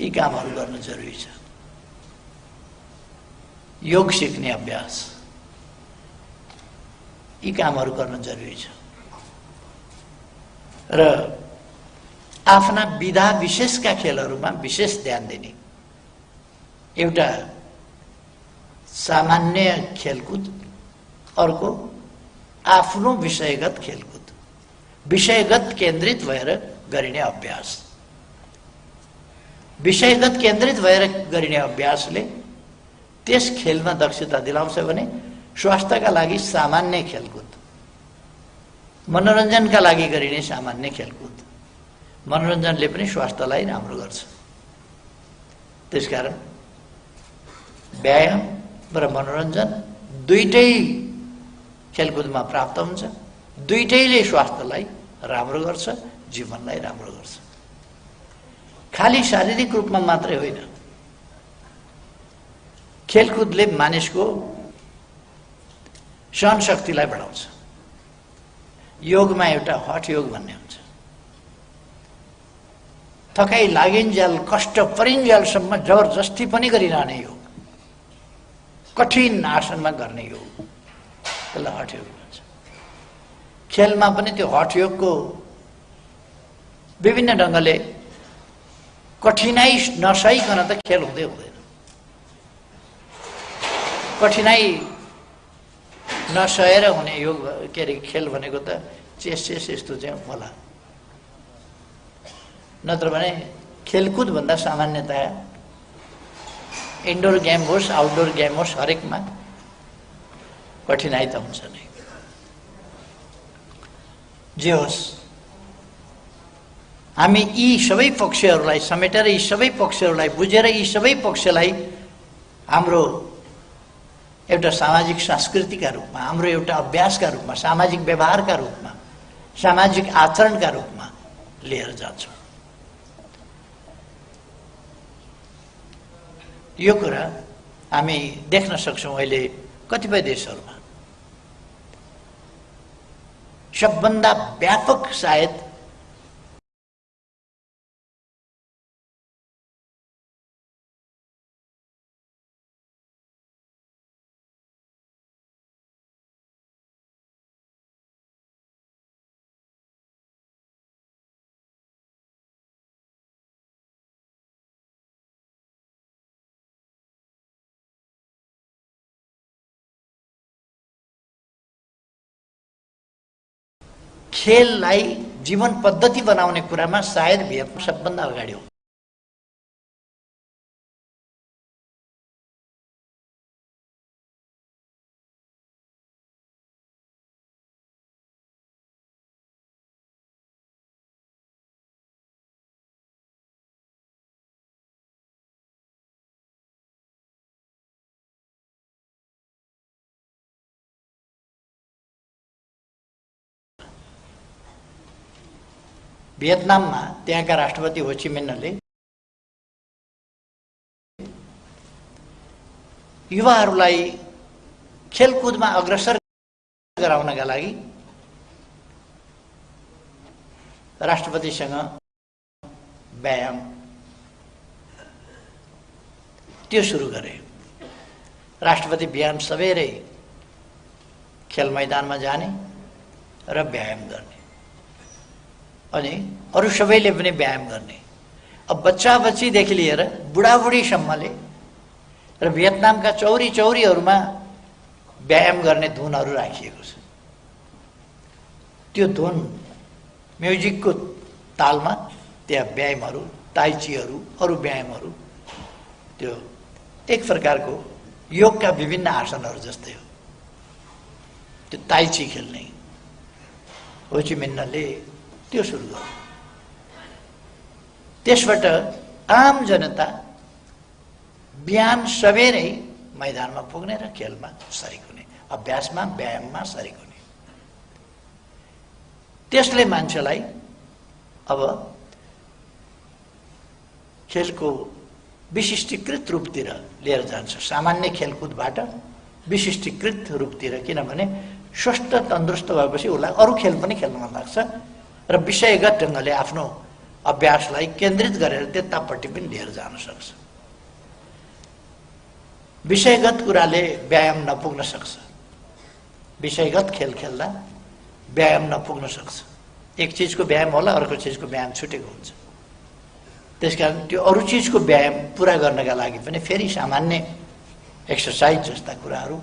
यी कामहरू गर्न जरुरी छ। योग सिक्ने अभ्यास, यी कामहरू गर्न जरुरी छ र आफ्ना विधा विशेषका खेलहरूमा विशेष ध्यान दिने। एउटा सामान्य खेलकुद, अर्को आफ्नो विषयगत खेलकुद, विषयगत केन्द्रित भएर गरिने अभ्यास। विषयगत केन्द्रित भएर गरिने अभ्यासले त्यस खेलमा दक्षता दिलाउँछ भने स्वास्थ्यका लागि सामान्य खेलकुद, मनोरञ्जनका लागि गरिने सामान्य खेलकुद, मनोरञ्जनले पनि स्वास्थ्यलाई राम्रो गर्छ। त्यसकारण व्यायाम र मनोरञ्जन दुईटै खेलकुदमा प्राप्त हुन्छ। दुईटैले स्वास्थ्यलाई राम्रो गर्छ, जीवनलाई राम्रो गर्छ। खाली शारीरिक रूपमा मात्रै होइन, खेलकुदले मानिसको सहन शक्तिलाई बढाउँछ। योगमा एउटा हठ योग भन्ने हुन्छ। थकाइ लागिन्जेल, कष्ट परिन्जेलसम्म जबरजस्ती पनि गरिरहने योग, कठिन आसनमा गर्ने योग, त्यसलाई हठ योग भन्छ। खेलमा पनि त्यो हठ योगको विभिन्न ढङ्गले कठिनाइ नसहिकन त खेल हुँदै हुँदैन। कठिनाइ नसहेर हुने योग के अरे खेल भनेको त चेस यस्तो चाहिँ होला। नत्र भने खेलकुद भन्दा सामान्यतया इन्डोर गेम होस् आउटडोर गेम होस्, हरेकमा कठिनाइ त हुन्छ नै। जे होस्, हामी यी सबै पक्षहरूलाई समेटेर, यी सबै पक्षहरूलाई बुझेर, यी सबै पक्षलाई हाम्रो एउटा सामाजिक संस्कृतिका रूपमा, हाम्रो एउटा अभ्यासका रूपमा, सामाजिक व्यवहारका रूपमा, सामाजिक आचरणका रूपमा लिएर जान्छौँ। यो कुरा हामी देख्न सक्छौँ अहिले कतिपय देशहरूमा। सबभन्दा व्यापक सायद खेललाई जीवन पद्धति बनाउने कुरामा सायद भियतनाम सबभन्दा अगाडि हो। भियतनाममा त्यहाँका राष्ट्रपति हो ची मिन्हले युवाहरूलाई खेलकुदमा अग्रसर गराउनका लागि राष्ट्रपतिसँग व्यायाम त्यो सुरु गरे। राष्ट्रपति बिहान सबेरै खेल मैदानमा जाने र व्यायाम गर्ने, अनि अरू सबैले पनि व्यायाम गर्ने। अब बच्चा बच्चीदेखि लिएर बुढाबुढीसम्मले र भियतनामका चौरी चौरीहरूमा व्यायाम गर्ने धुनहरू राखिएको छ। त्यो धुन म्युजिकको तालमा त्यहाँ व्यायामहरू, ताइचीहरू, अरू व्यायामहरू, त्यो एक प्रकारको योगका विभिन्न आसनहरू जस्तै हो। त्यो ताइची खेल्ने हो ची मिन्हले त्यो सुरु गर्यो। त्यसबाट आम जनता बिहान सबेरै मैदानमा पुग्ने र खेलमा सरिक हुने, अभ्यासमा व्यायाममा सरिक हुने। त्यसले मान्छेलाई अब खेलको विशिष्टीकृत रूपतिर लिएर जान्छ। सामान्य खेलकुदबाट विशिष्टीकृत रूपतिर, किनभने स्वस्थ तन्दुरुस्त भएपछि उसलाई अरू खेल पनि खेल्न मन लाग्छ र विषयगत ढङ्गले आफ्नो अभ्यासलाई केन्द्रित गरेर त्यतापट्टि पनि लिएर जान सक्छ। विषयगत कुराले व्यायाम नपुग्न सक्छ। विषयगत खेल खेल्दा व्यायाम नपुग्न सक्छ। एक चिजको व्यायाम होला, अर्को चिजको व्यायाम छुटेको हुन्छ। त्यसकारण त्यो अरू चिजको व्यायाम पुरा गर्नका लागि पनि फेरि सामान्य एक्सर्साइज जस्ता कुराहरू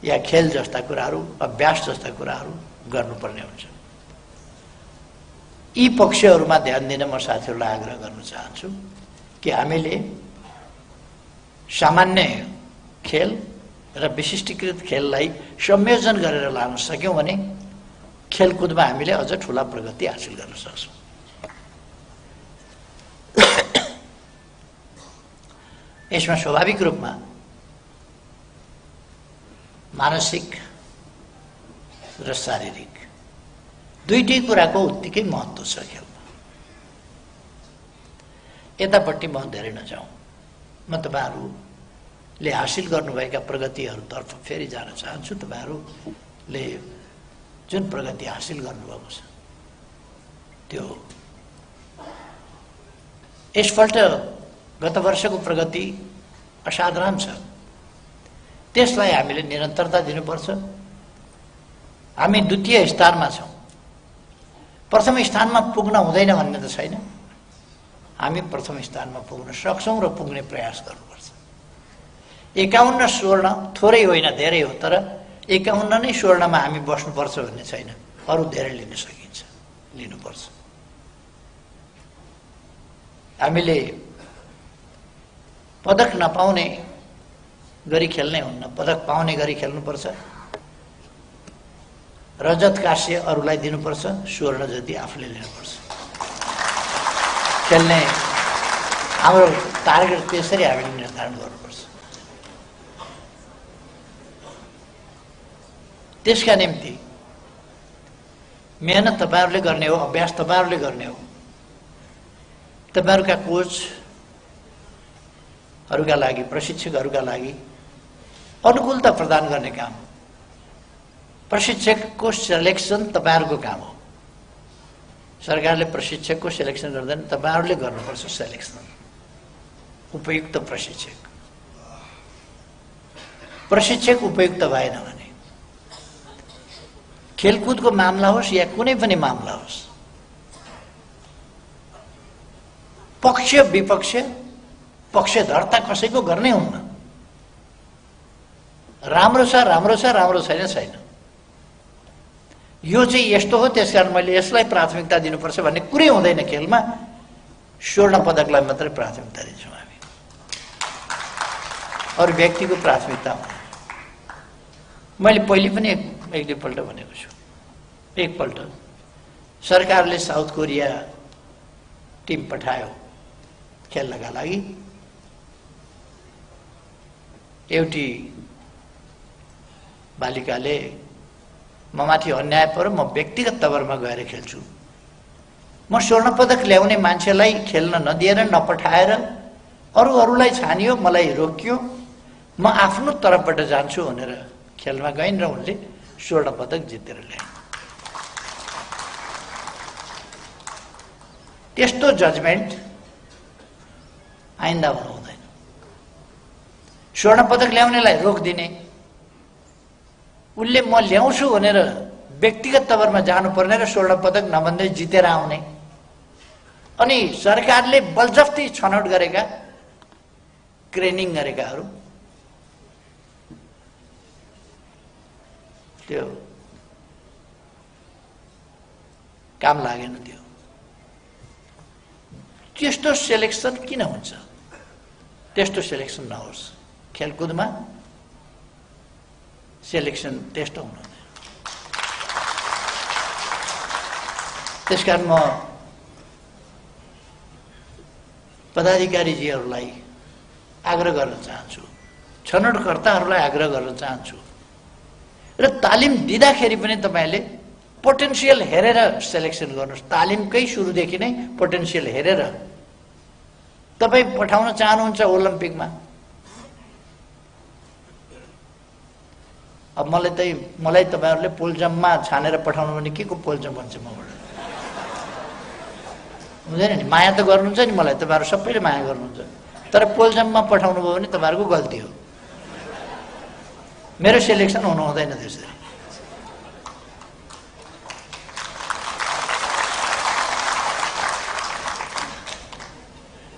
या खेल जस्ता कुराहरू, अभ्यास जस्ता कुराहरू गर्नुपर्ने हुन्छ। यी पक्षहरूमा ध्यान दिन म साथीहरूलाई आग्रह गर्न चाहन्छु कि हामीले सामान्य खेल र विशिष्टीकृत खेललाई संयोजन गरेर लान सक्यौँ भने खेलकुदमा हामीले अझ ठुला प्रगति हासिल गर्न सक्छौँ। यसमा स्वाभाविक रूपमा मानसिक र शारीरिक दुईटै कुराको उत्तिकै महत्त्व छ खेलमा। यतापट्टि म धेरै नजाउँ, म तपाईँहरूले हासिल गर्नुभएका प्रगतिहरूतर्फ फेरि जान चाहन्छु। तपाईँहरूले जुन प्रगति हासिल गर्नुभएको छ त्यो यसपल्ट गत वर्षको प्रगति असाधारण छ। त्यसलाई हामीले निरन्तरता दिनुपर्छ। हामी द्वितीय स्थानमा छौँ, प्रथम स्थानमा पुग्न हुँदैन भन्ने त छैन। हामी प्रथम स्थानमा पुग्न सक्छौँ र पुग्ने प्रयास गर्नुपर्छ। 51 स्वर्ण थोरै होइन, धेरै हो, तर 51 नै स्वर्णमा हामी बस्नुपर्छ भन्ने छैन। अरू धेरै लिन सकिन्छ, लिनुपर्छ। हामीले पदक नपाउने गरी खेल्ने हुन्न, पदक पाउने गरी खेल्नुपर्छ। रजत काँस्य अरूलाई दिनुपर्छ, स्वर्ण जति आफूले लिनुपर्छ। खेल्ने हाम्रो टार्गेट त्यसरी हामीले निर्धारण गर्नुपर्छ। त्यसका निम्ति मेहनत तपाईँहरूले गर्ने हो, अभ्यास तपाईँहरूले गर्ने हो। तपाईँहरूका कोचहरूका लागि, प्रशिक्षकहरूका लागि अनुकूलता प्रदान गर्ने काम हो। प्रशिक्षकको सेलेक्सन तपाईँहरूको काम हो। सरकारले प्रशिक्षकको सेलेक्सन गर्दैन, तपाईँहरूले गर्नुपर्छ सेलेक्सन। उपयुक्त प्रशिक्षक उपयुक्त भएन भने खेलकुदको मामला होस् या कुनै पनि मामला होस्, पक्ष विपक्ष पक्षधरता कसैको गर्नै हुन्न। राम्रो छ, राम्रो छ, राम्रो छैन, छैन। यो चाहिँ यस्तो हो, त्यसकारण मैले यसलाई प्राथमिकता दिनुपर्छ भन्ने कुरै हुँदैन। खेलमा स्वर्ण पदकलाई मात्रै प्राथमिकता दिन्छौँ हामी, अरू व्यक्तिको प्राथमिकता हुँदैन। मैले पहिले पनि एक दुईपल्ट भनेको छु। एकपल्ट सरकारले साउथ कोरिया टिम पठायो खेल्नका लागि। एउटी बालिकाले ममाथि अन्याय पर्यो, म व्यक्तिगत तवरमा गएर खेल्छु, म स्वर्ण पदक ल्याउने मान्छेलाई खेल्न नदिएर, नपठाएर अरूलाई छानियो, मलाई रोकियो। म आफ्नो तर्फबाट जान्छु भनेर खेलमा गइन् र उनले स्वर्ण पदक जितेर ल्याए। त्यस्तो जजमेन्ट आइन्दा हुनु हुँदैन। स्वर्ण पदक ल्याउनेलाई रोकिदिने, उसले म ल्याउँछु भनेर व्यक्तिगत तवरमा जानुपर्ने र स्वर्ण पदक नभन्दै जितेर आउने। अनि सरकारले बलजफ्ती छनौट गरेका, ट्रेनिङ गरेकाहरू त्यो काम लागेन। त्यो त्यस्तो सेलेक्सन किन हुन्छ? त्यस्तो सेलेक्सन नहोस्। खेलकुदमा सेलेक्सन त्यस्तो हुनु हुँदैन। त्यसकारण म पदाधिकारीजीहरूलाई आग्रह गर्न चाहन्छु, छनौटकर्ताहरूलाई आग्रह गर्न चाहन्छु र तालिम दिँदाखेरि पनि तपाईँले पोटेन्सियल हेरेर सेलेक्सन गर्नुहोस्। तालिमकै सुरुदेखि नै पोटेन्सियल हेरेर तपाईँ पठाउन चाहनुहुन्छ ओलम्पिकमा। अब मलाई तपाईँहरूले पोलजम्पमा छानेर पठाउनु भने के को पोलजम्प भन्छ मबाट? हुँदैन नि। माया त गर्नुहुन्छ नि मलाई, तपाईँहरू सबैले माया गर्नुहुन्छ, तर पोलजम्मा पठाउनु भयो भने तपाईँहरूको गल्ती हो। मेरो सेलेक्सन हुनु हुँदैन त्यसरी।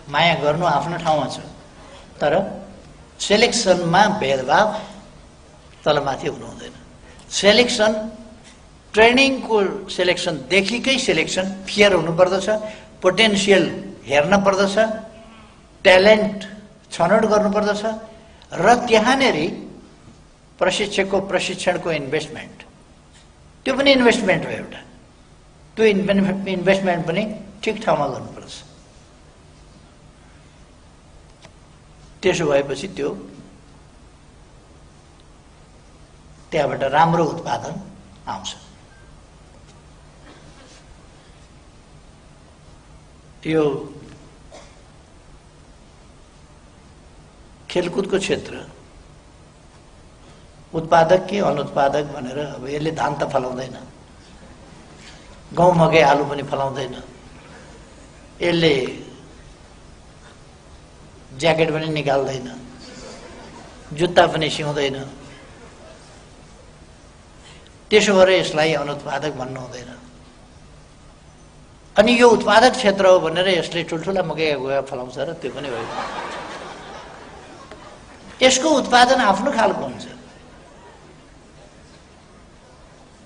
माया गर्नु आफ्नो ठाउँमा छ, तर सेलेक्सनमा भेदभाव तलमाथि हुनु हुँदैन। सेलेक्सन ट्रेनिङको सेलेक्सनदेखिकै सेलेक्सन फेयर हुनुपर्दछ, पोटेन्सियल हेर्न पर्दछ, ट्यालेन्ट छनौट गर्नुपर्दछ र त्यहाँनेरि प्रशिक्षकको प्रशिक्षणको इन्भेस्टमेन्ट, त्यो पनि इन्भेस्टमेन्ट हो एउटा। त्यो इन्भेस्टमेन्ट पनि ठिक ठाउँमा गर्नुपर्छ। त्यसो भएपछि त्यो त्यहाँबाट राम्रो उत्पादन आउँछ। यो खेलकुदको क्षेत्र उत्पादक कि अनुत्पादक भनेर अब यसले धान त फलाउँदैन, गहुँ मकै आलु पनि फलाउँदैन, यसले ज्याकेट पनि निकाल्दैन, जुत्ता पनि सिउँदैन, त्यसो भएर यसलाई अनुत्पादक भन्नु हुँदैन। अनि यो उत्पादक क्षेत्र हो भनेर यसले ठुल्ठुला मकैका गोया फलाउँछ र त्यो पनि होइन। यसको उत्पादन आफ्नो खालको हुन्छ।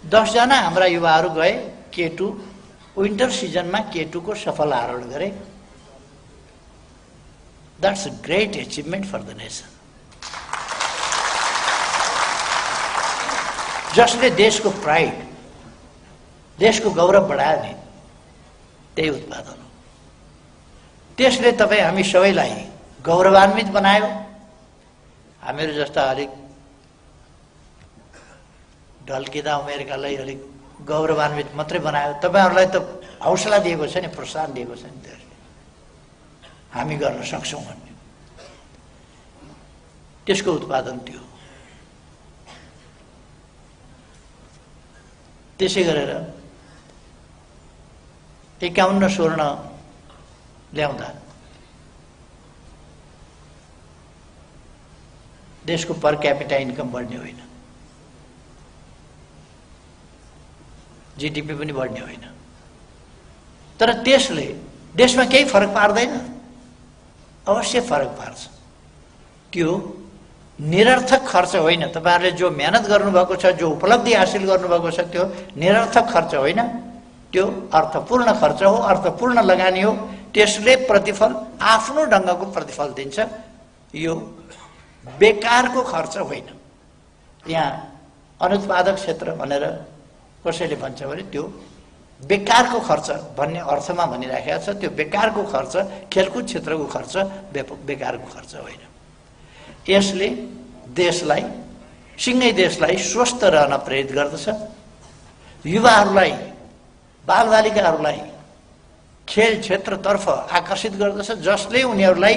10 जना हाम्रा युवाहरू गए K2, विन्टर सिजनमा K2 को सफल आरोहण गरे। That's a great achievement for the nation. जसले देशको प्राइड, देशको गौरव बढायो नि, त्यही उत्पादन हो। त्यसले तपाईँ हामी सबैलाई गौरवान्वित बनायो। हामीहरू जस्ता अलिक ढल्किँदा उमेरकालाई अलिक गौरवान्वित मात्रै बनायो। तपाईँहरूलाई त हौसला दिएको छ नि, प्रोत्साहन दिएको छ नि, त्यसले हामी गर्न सक्छौँ भन्ने, त्यसको उत्पादन त्यो। त्यसै गरेर 51 स्वर्ण ल्याउँदा देशको पर क्यापिटा इन्कम बढ्ने होइन, जीडीपी पनि बढ्ने होइन, तर त्यसले देशमा केही फरक पार्दैन? अवश्य फरक पार्छ। त्यो निरर्थक खर्च होइन। तपाईहरुले जो मेहनत गर्नुभएको छ, जो उपलब्धि हासिल गर्नुभएको छ, त्यो निरर्थक खर्च होइन, त्यो अर्थपूर्ण खर्च हो, अर्थपूर्ण लगानी हो। त्यसले प्रतिफल आफ्नो ढङ्गको प्रतिफल दिन्छ। यो बेकारको खर्च होइन। यहाँ अनुत्पादक क्षेत्र भनेर कसैले भन्छ भने त्यो बेकारको खर्च भन्ने अर्थमा भनिराखेको छ। त्यो बेकारको खर्च, खेलकुद क्षेत्रको खर्च बेकारको खर्च होइन। यसले देशलाई, सिंगै देशलाई स्वस्थ रहन प्रेरित गर्दछ। युवाहरूलाई, बालबालिकाहरूलाई खेल क्षेत्रतर्फ आकर्षित गर्दछ, जसले उनीहरूलाई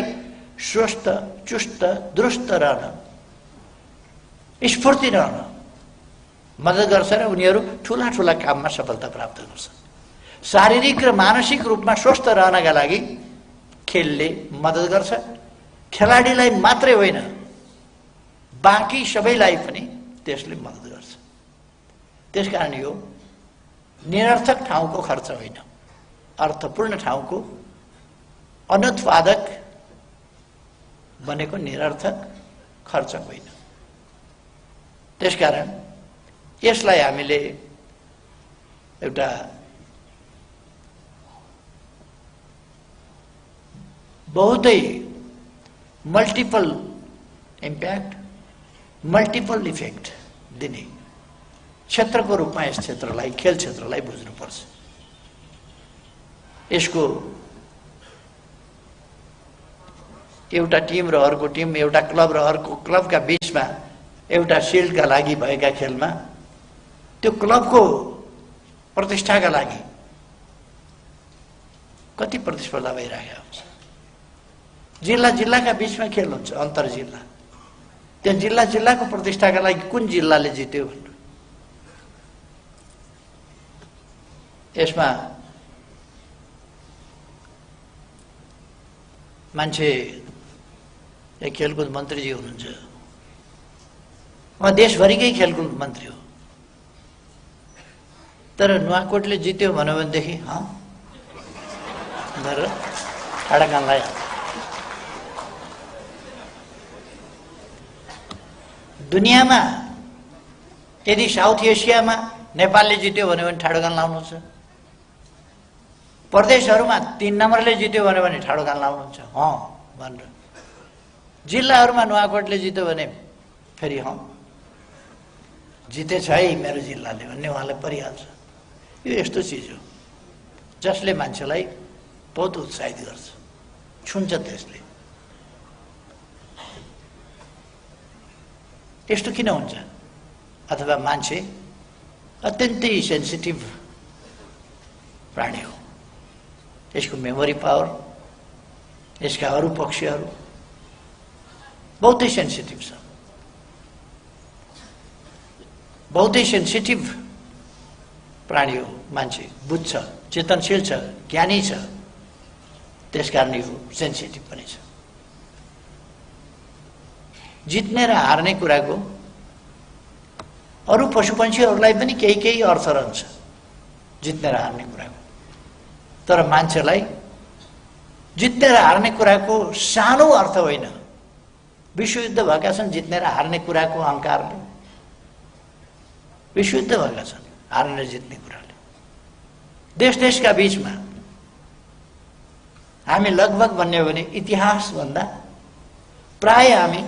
स्वस्थ, चुस्त, दुरुस्त रहन, स्फूर्ति रहन मद्दत गर्छ र उनीहरू ठुला ठुला काममा सफलता प्राप्त गर्छ। शारीरिक र मानसिक रूपमा स्वस्थ रहनका लागि खेलले मद्दत गर्छ। खेलाडीलाई मात्रै होइन, बाँकी सबैलाई पनि त्यसले मद्दत गर्छ। त्यसकारण यो निरर्थक ठाउँको खर्च होइन, अर्थपूर्ण ठाउँको। अनुत्पादक बनेको निरर्थक खर्च होइन। त्यसकारण यसलाई हामीले एउटा बहुतै मल्टिपल इम्प्याक्ट, मल्टिपल इफेक्ट दिने क्षेत्रको रूपमा यस क्षेत्रलाई, खेल क्षेत्रलाई बुझ्नुपर्छ। यसको एउटा टिम र अर्को टिम, एउटा क्लब र अर्को क्लबका बीचमा एउटा सिल्डका लागि भएका खेलमा त्यो क्लबको प्रतिष्ठाका लागि कति प्रतिस्पर्धा भइरहेको हुन्छ। जिल्ला जिल्लाका बीचमा खेल हुन्छ, अन्तर जिल्ला। त्यो जिल्ला जिल्लाको प्रतिष्ठाका लागि कुन जिल्लाले जित्यो भन्नु, यसमा मान्छे एक खेलकुद मन्त्रीजी हुनुहुन्छ, उहाँ देशभरिकै खेलकुद मन्त्री हो, तर नुवाकोटले जित्यो भन्यो भनेदेखि भनेर ठाडा कान लगाइहाल्छ। दुनियाँमा यदि साउथ एसियामा नेपालले जित्यो भन्यो भने ठाडो कान लाउनुहुन्छ, प्रदेशहरूमा 3 नम्बरले जित्यो भन्यो भने ठाडो कान लाउनुहुन्छ भनेर, जिल्लाहरूमा नुवाकोटले जित्यो भने फेरि जितेछ है मेरो जिल्लाले भन्ने उहाँलाई परिहाल्छ। यो यस्तो चिज हो जसले मान्छेलाई बहुत उत्साहित गर्छ, छुन्छ त्यसले। यस्तो किन हुन्छ? अथवा मान्छे अत्यन्तै सेन्सिटिभ प्राणी हो, यसको मेमोरी पावर, यसका अरू पक्षहरू बहुतै सेन्सिटिभ छ, बहुतै सेन्सिटिभ प्राणी हो मान्छे, बुझ्छ, चेतनशील छ, ज्ञानी छ, त्यसकारण यो सेन्सिटिभ पनि छ। जित्ने र हार्ने कुराको अरू पशुपन्छीहरूलाई पनि केही अर्थ रहन्छ जित्ने र हार्ने कुराको, तर मान्छेलाई जित्ने र हार्ने कुराको सानो अर्थ होइन। विश्वयुद्ध भएका छन् जित्ने र हार्ने कुराको अहङ्कारले, विश्वयुद्ध भएका छन् हार्ने र जित्ने कुराले। देशका बीचमा हामी लगभग भन्ने हो भने इतिहासभन्दा प्राय हामी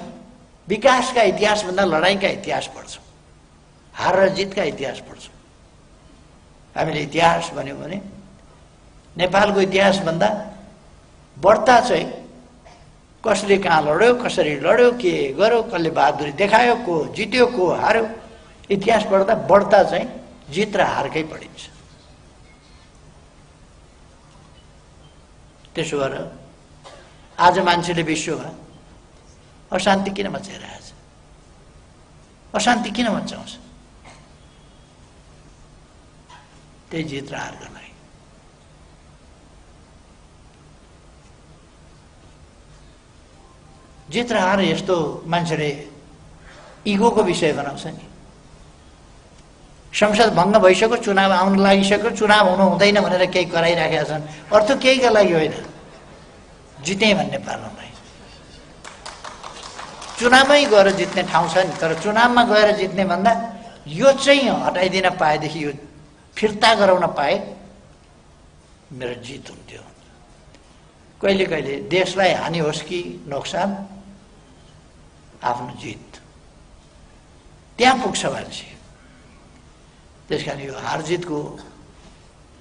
विकासका इतिहासभन्दा लडाईँका इतिहास पढ्छौँ, हार र जितका इतिहास पढ्छौँ। हामीले इतिहास भन्यो भने नेपालको इतिहासभन्दा बढ्ता चाहिँ कसले कहाँ लड्यो, कसरी लड्यो, के गर्यो, कसले बहादुरी देखायो, को जित्यो, को हार्यो, इतिहास पढ्दा बढ्ता चाहिँ जित र हारकै पढिन्छ। त्यसो भएर आज मान्छेले विश्वमा अशान्ति किन मचाइरहेछ? अशान्ति किन मचाउँछ? त्यही जित र हारका लागि। जित र हार यस्तो मान्छेले इगोको विषय बनाउँछ नि। संसद भङ्ग भइसक्यो, चुनाव आउन लागिसक्यो, चुनाव हुनु हुँदैन भनेर केही कराइराखेका छन्। अर्थ केहीका लागि होइन, जिते भन्ने पार्नलाई। चुनावमै गएर जित्ने ठाउँ छ नि, तर चुनावमा गएर जित्ने भन्दा यो चाहिँ हटाइदिन पाएदेखि, यो फिर्ता गराउन पाए मेरो जित हुन्थ्यो। कहिले कहिले देशलाई हानि होस् कि नोक्सान, आफ्नो जित त्यहाँ पुग्छ मान्छे। त्यसकारण यो हार जितको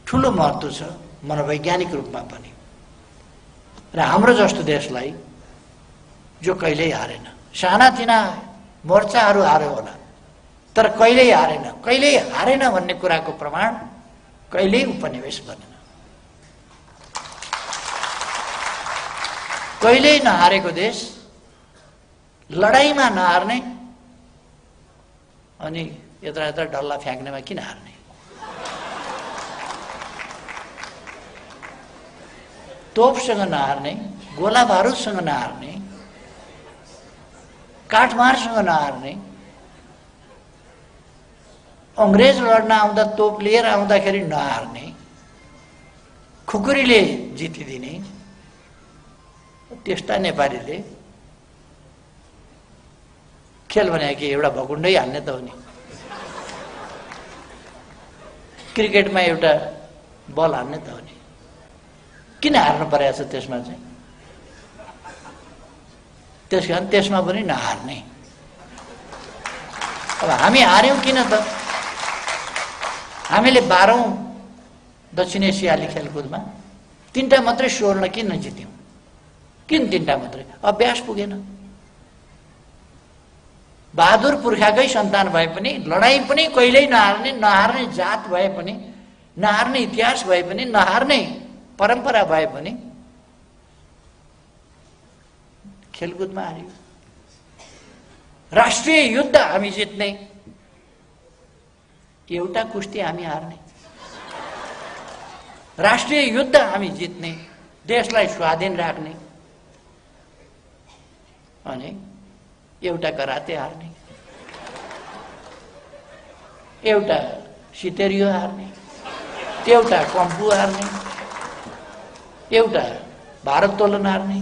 ठुलो महत्त्व छ मनोवैज्ञानिक रूपमा पनि। र हाम्रो जस्तो देशलाई जो कहिल्यै हारेन, सानातिना मोर्चाहरू हार्यो होला तर कहिल्यै हारेन भन्ने कुराको प्रमाण कहिल्यै उपनिवेश बनेन। कहिल्यै नहारेको देश लडाईँमा नहार्ने अनि यत्र यत्र डल्ला फ्याँक्नेमा किन हार्ने? तोपसँग नहार्ने, गोला बारुदसँग नहार्ने, काठमारसँग नहार्ने, अंग्रेज लड्न आउँदा तोप लिएर आउँदाखेरि नहार्ने, खुकुरीले जितिदिने त्यस्ता नेपालीले खेल भने कि एउटा भकुण्डै हान्ने त हो नि। क्रिकेटमा एउटा बल हान्ने त हो नि, किन हार्नु परेको छ त्यसमा चाहिँ? त्यसकारण त्यसमा पनि नहार्ने। अब हामी हार्यौँ किन त? हामीले 12औं दक्षिण एसियाली खेलकुदमा 3टा मात्रै स्वर्ण किन जित्यौँ? किन 3टा मात्रै? अभ्यास पुगेन। बहादुर पुर्खाकै सन्तान भए पनि, लडाईँ पनि कहिल्यै नहार्ने जात भए पनि, नहार्ने इतिहास भए पनि, नहार्ने परम्परा भए पनि खेलकुदमा हार्यो। राष्ट्रिय युद्ध हामी जित्ने, एउटा कुस्ती हामी हार्ने। राष्ट्रिय युद्ध हामी जित्ने, देशलाई स्वाधीन राख्ने, अनि एउटा कराते हार्ने, एउटा सितेरियो हार्ने, एउटा कम्पू हार्ने, एउटा भारोत्तोलन हार्ने।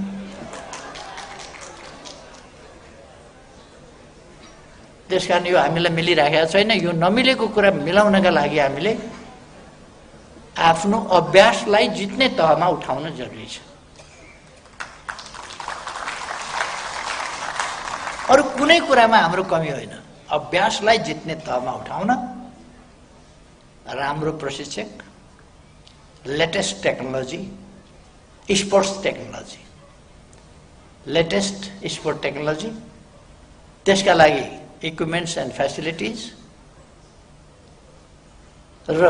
त्यसकारण यो हामीलाई मिलिराखेको छैन। यो नमिलेको कुरा मिलाउनका लागि हामीले आफ्नो अभ्यासलाई जित्ने तहमा उठाउन जरुरी छ। अरु कुनै कुरामा हाम्रो कमी होइन। अभ्यासलाई जित्ने तहमा उठाउन राम्रो प्रशिक्षक, latest technology, sports technology, latest sport technology, त्यसका लागि इक्विपमेन्ट्स एन्ड फेसिलिटिज। र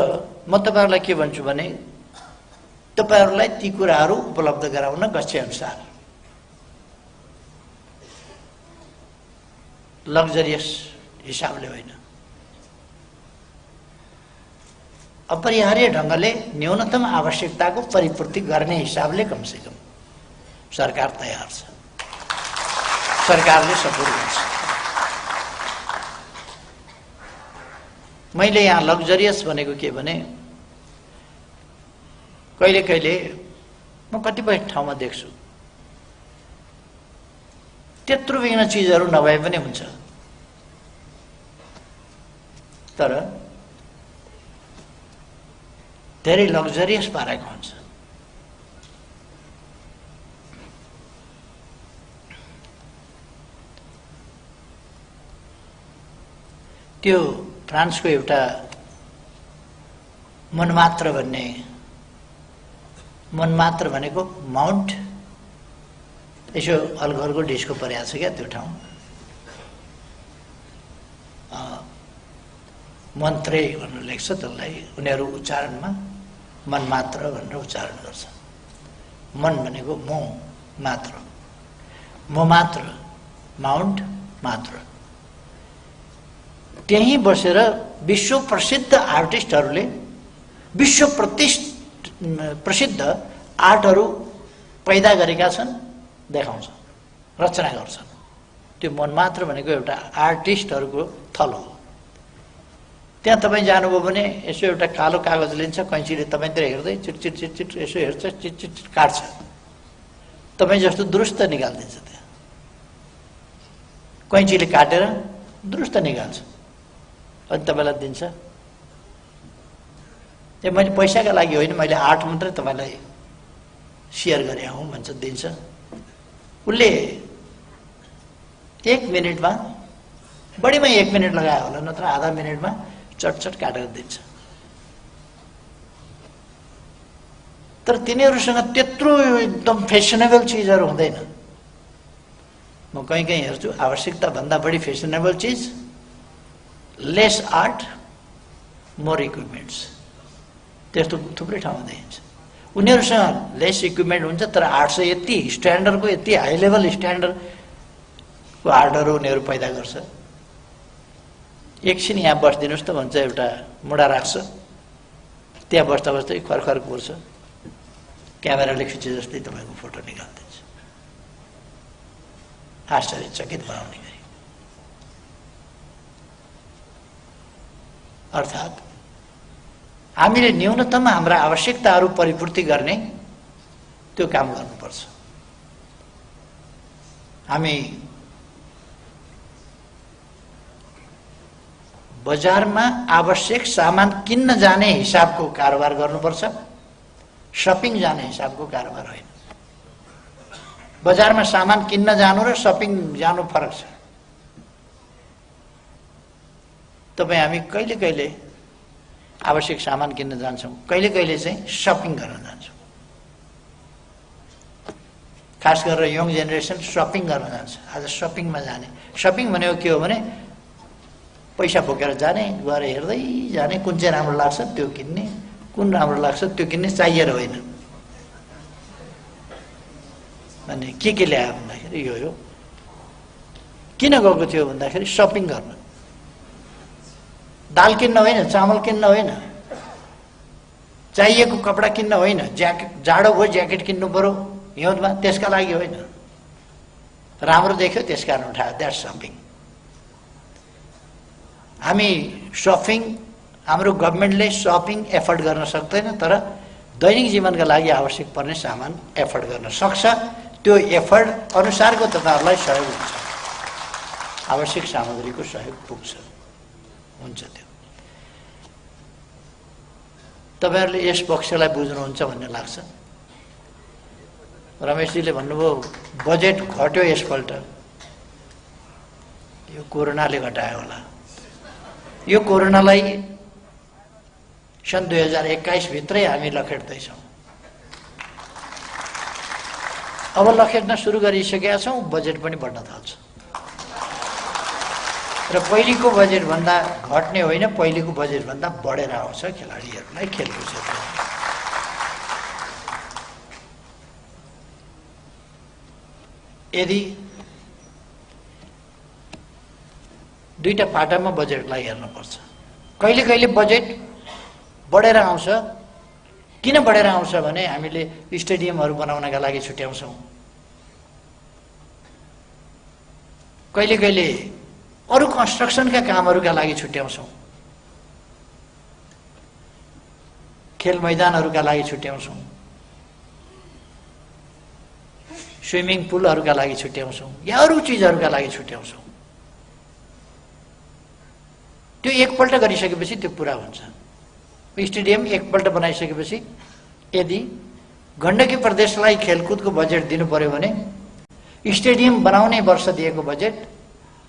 म तपाईहरुलाई के भन्छु भने तपाईहरुलाई ती कुराहरू उपलब्ध गराउन गच्छे अनुसार लग्जरियस हिसाबले होइन, अपरिहार्य ढंगले न्यूनतम आवश्यकताको परिपूर्ति गर्ने हिसाबले कमसेकम सरकार तयार छ, सरकारले सपोर्ट गर्छ। मैले यहाँ लग्जरियस भनेको के भने कहिले कहिले म कतिपय ठाउँमा देख्छु त्यत्रो बिघ्न चीजहरू नभए पनि हुन्छ, तर धेरै लग्जरियस पारेको हुन्छ। त्यो फ्रान्सको एउटा मनमात्र भनेको माउन्ट यसो अलघरको डिस्को परेको छ क्या त्यो ठाउँ, मन्त्रे भनेर लेख्छ त्यसलाई। उनीहरू उच्चारणमा मनमात्र भनेर उच्चारण गर्छ। मन भनेको म मात्र, माउन्ट मात्र। त्यही बसेर विश्व प्रसिद्ध आर्टिस्टहरूले विश्व प्रसिद्ध आर्टहरू पैदा गरेका छन्, देखाउँछ, रचना गर्छन्। त्यो मनमात्र भनेको एउटा आर्टिस्टहरूको थलो हो। त्यहाँ तपाईँ जानुभयो भने यसो एउटा कालो कागज लिन्छ, कैँचीले तपाईँतिर हेर्दै चिटचिट चिटचिट यसो हेर्छ, चिटचिट काट्छ, तपाईँ जस्तो दुरुस्त निकालिदिन्छ। त्यहाँ कैँचीले काटेर दुरुस्त निकाल्छ अनि तपाईँलाई दिन्छ। त्यो मैले पैसाका लागि होइन, मैले आर्ट मात्रै तपाईँलाई सेयर गरे हौ भन्छ, दिन्छ। उसले 1 मिनेटमा, बढीमा 1 मिनेट लगायो होला, नत्र आधा मिनेटमा चटचट काटेर दिन्छ। तर तिनीहरूसँग त्यत्रो एकदम फेसनेबल चिजहरू हुँदैन। म कहीँ कहीँ हेर्छु आवश्यकता भन्दा बढी फेसनेबल चिज, लेस आर्ट मोर इक्विपमेन्ट्स, त्यस्तो थुप्रै ठाउँमा देखिन्छ। उनीहरूसँग लेस इक्विपमेन्ट हुन्छ तर आर्ट चाहिँ यति स्ट्यान्डर्डको, यति हाई लेभल स्ट्यान्डर्डको आर्टहरू उनीहरू पैदा गर्छ। एकछिन यहाँ बसिदिनुहोस् त भन्छ, एउटा मुढा राख्छ, त्यहाँ बस्दा बस्दै खरखर कोर्छ, क्यामेराले खिचे जस्तै तपाईँको फोटो निकालिदिन्छ, आश्चर्यचकित बनाउने गरी। अर्थात् हामीले न्यूनतम हाम्रा आवश्यकताहरू परिपूर्ति गर्ने त्यो काम गर्नुपर्छ। हामी बजारमा आवश्यक सामान किन्न जाने हिसाबको कारोबार गर्नुपर्छ, शपिङ जाने हिसाबको कारोबार होइन। बजारमा सामान किन्न जानु र शपिङ जानु फरक छ। तपाईँ हामी कहिले कहिले आवश्यक सामान किन्न जान्छौँ, कहिले कहिले चाहिँ शपिङ गर्न जान्छौँ। खास गरेर यङ जेनेरेसन शपिङ गर्न जान्छ। आज शपिङमा जाने, शपिङ भनेको के हो भने पैसा बोकेर जाने, गएर हेर्दै जाने, कुन चाहिँ राम्रो लाग्छ त्यो किन्ने, कुन राम्रो लाग्छ त्यो किन्ने, चाहिएर होइन। अनि के ल्यायो भन्दाखेरि यो किन गएको थियो भन्दाखेरि शपिङ गर्न, दाल किन्न होइन, चामल किन्न होइन, चाहिएको कपडा किन्न होइन, ज्याकेट जाडो भयो ज्याकेट किन्नु पर्यो हिउँदमा, त्यसका लागि होइन। राम्रो देख्यो त्यसकारण उठायो, द्याट्स सपिङ। हामी सपिङ, हाम्रो गभर्मेन्टले सपिङ एफोर्ड गर्न सक्दैन, तर दैनिक जीवनका लागि आवश्यक पर्ने सामान एफोर्ड गर्न सक्छ। त्यो एफोर्ड अनुसारको तपाईँहरूलाई सहयोग हुन्छ, आवश्यक सामग्रीको सहयोग पुग्छ, हुन्छ। त्यो तपाईँहरूले यस पक्षलाई बुझ्नुहुन्छ भन्ने लाग्छ। रमेशजीले भन्नुभयो बजेट घट्यो यसपल्ट, यो कोरोनाले घटायो होला। यो कोरोनालाई सन् 2021 भित्रै हामी लखेट्दैछौँ। अब लखेट्न सुरु गरिसकेका छौँ, बजेट पनि बढ्न थाल्छ। र पहिलेको बजेटभन्दा घट्ने होइन, पहिलेको बजेटभन्दा बढेर आउँछ खेलाडीहरूलाई खेलको क्षेत्रमा। यदि दुईटा पाटामा बजेटलाई हेर्नुपर्छ। कहिले कहिले बजेट बढेर आउँछ। किन बढेर आउँछ भने हामीले स्टेडियमहरू बनाउनका लागि छुट्याउँछौँ, कहिले कहिले अरू कन्स्ट्रक्सनका कामहरूका लागि छुट्याउँछौँ, खेल मैदानहरूका लागि छुट्याउँछौँ, स्विमिङ पुलहरूका लागि छुट्याउँछौँ, या अरू चिजहरूका लागि छुट्याउँछौँ। त्यो एकपल्ट गरिसकेपछि त्यो पुरा हुन्छ। स्टेडियम एकपल्ट बनाइसकेपछि यदि गण्डकी प्रदेशलाई खेलकुदको बजेट दिनु पर्यो भने स्टेडियम बनाउने वर्ष दिएको बजेट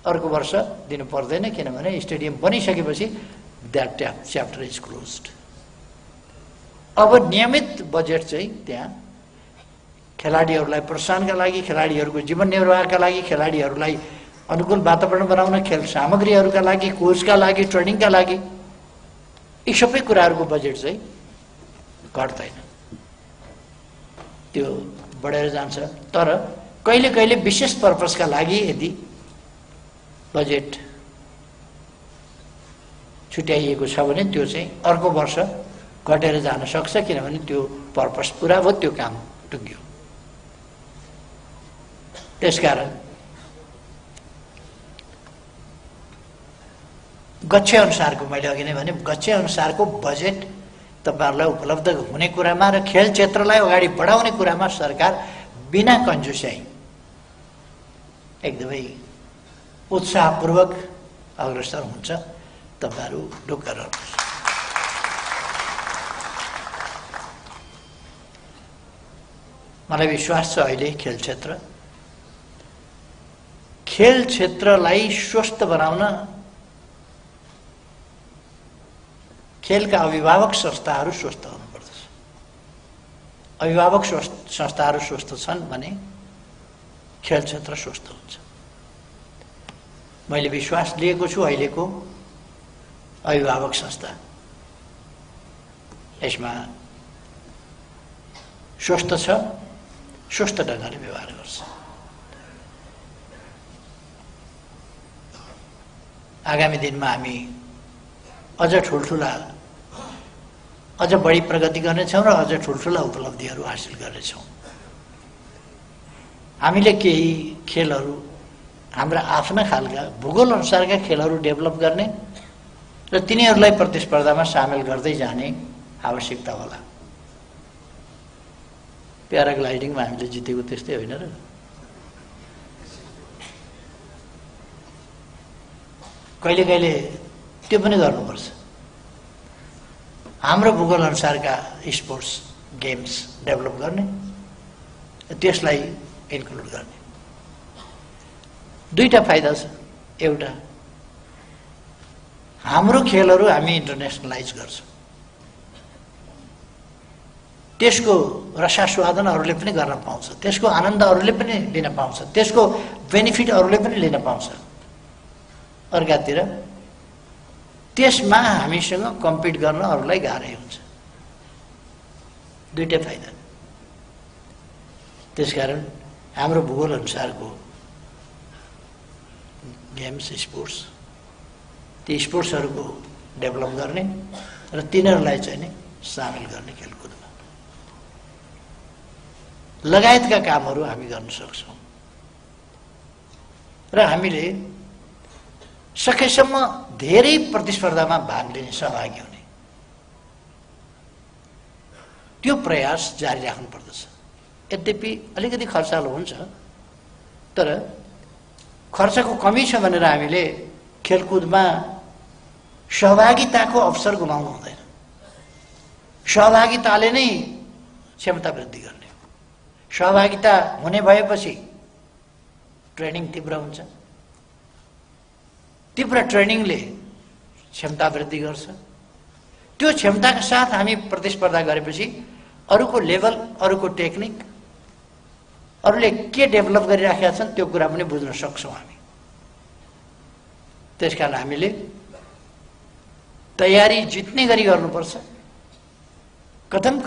अर्को वर्ष दिनु पर्दैन, किनभने स्टेडियम बनिसकेपछि द्याट च्याप्टर इज क्लोज्ड। अब नियमित बजेट चाहिँ त्यहाँ खेलाडीहरूलाई प्रोत्साहनका लागि, खेलाडीहरूको जीवन निर्वाहका लागि, खेलाडीहरूलाई अनुकूल वातावरण बनाउन, खेल सामग्रीहरूका लागि, कोचका लागि, ट्रेनिङका लागि, यी सबै कुराहरूको बजेट चाहिँ घट्दैन, त्यो बढेर जान्छ। तर कहिले कहिले विशेष पर्पसका लागि यदि बजेट छुट्याइएको छ भने त्यो चाहिँ अर्को वर्ष घटेर जान सक्छ, किनभने त्यो पर्पस पुरा भयो, त्यो काम टुङ्ग्यो। त्यसकारण गच्छे अनुसारको, मैले अघि नै भने गच्छे अनुसारको बजेट तपाईँहरूलाई उपलब्ध हुने कुरामा र खेल क्षेत्रलाई अगाडि बढाउने कुरामा सरकार बिना कन्जुस्याइ एकदमै उत्साहपूर्वक अग्रसर हुन्छ। तपाईँहरू ढुक्क रहनुहोस्। मलाई विश्वास छ अहिले खेल क्षेत्रलाई स्वस्थ बनाउन खेलका अभिभावक संस्थाहरू स्वस्थ हुनुपर्दछ। अभिभावक संस्थाहरू स्वस्थ छन् भने खेल क्षेत्र स्वस्थ हुन्छ। मैले विश्वास लिएको छु अहिलेको अभिभावक संस्था यसमा स्वस्थ छ, स्वस्थ ढङ्गले व्यवहार गर्छ। आगामी दिनमा हामी अझ ठुल्ठुला, अझ बढी प्रगति गर्नेछौँ र अझ ठुल्ठुला उपलब्धिहरू हासिल गर्नेछौँ। हामीले केही खेलहरू हाम्रा आफ्ना खालका भूगोल अनुसारका खेलहरू डेभलप गर्ने र तिनीहरूलाई प्रतिस्पर्धामा सामेल गर्दै जाने आवश्यकता होला। प्याराग्लाइडिङमा हामीले जितेको त्यस्तै होइन र? कहिले कहिले त्यो पनि गर्नुपर्छ। हाम्रो भूगोल अनुसारका स्पोर्ट्स गेम्स डेभलप गर्ने, त्यसलाई इन्क्लुड गर्ने। दुईटा फाइदा छ। एउटा, हाम्रो खेलहरू हामी इन्टरनेसनलाइज गर्छौँ, त्यसको रसास्वादन अरूले पनि गर्न पाउँछ, त्यसको आनन्द अरूले पनि लिन पाउँछ, त्यसको बेनिफिट अरूले पनि लिन पाउँछ। अर्कातिर त्यसमा हामीसँग कम्पिट गर्न अरूलाई गाह्रै हुन्छ। दुईटै फाइदा। त्यसकारण हाम्रो भूगोल अनुसारको गेम्स, स्पोर्ट्स, ती स्पोर्ट्सहरूको डेभलप गर्ने र तिनीहरूलाई चाहिँ नि सामेल गर्ने खेलकुदमा लगायतका कामहरू हामी गर्न सक्छौँ। र हामीले सकेसम्म धेरै प्रतिस्पर्धामा भाग लिने, सहभागी हुने त्यो प्रयास जारी राख्नु पर्दछ। यद्यपि अलिकति खर्चालो हुन्छ, तर खर्चको कमी छ भनेर हामीले खेलकुदमा सहभागिताको अवसर गुमाउनु हुँदैन। सहभागिताले नै क्षमता वृद्धि गर्ने। सहभागिता हुने भएपछि ट्रेनिङ तीव्र हुन्छ। तीव्र ट्रेनिङले क्षमता वृद्धि गर्छ। त्यो क्षमताका साथ हामी प्रतिस्पर्धा गरेपछि अरूको लेभल, अरूको टेक्निक, अरूले के डेभलप गरिराखेका छन् त्यो कुरा पनि बुझ्न सक्छौँ हामी। त्यसकारण हामीले तयारी जित्ने गरी गर्नुपर्छ। कथम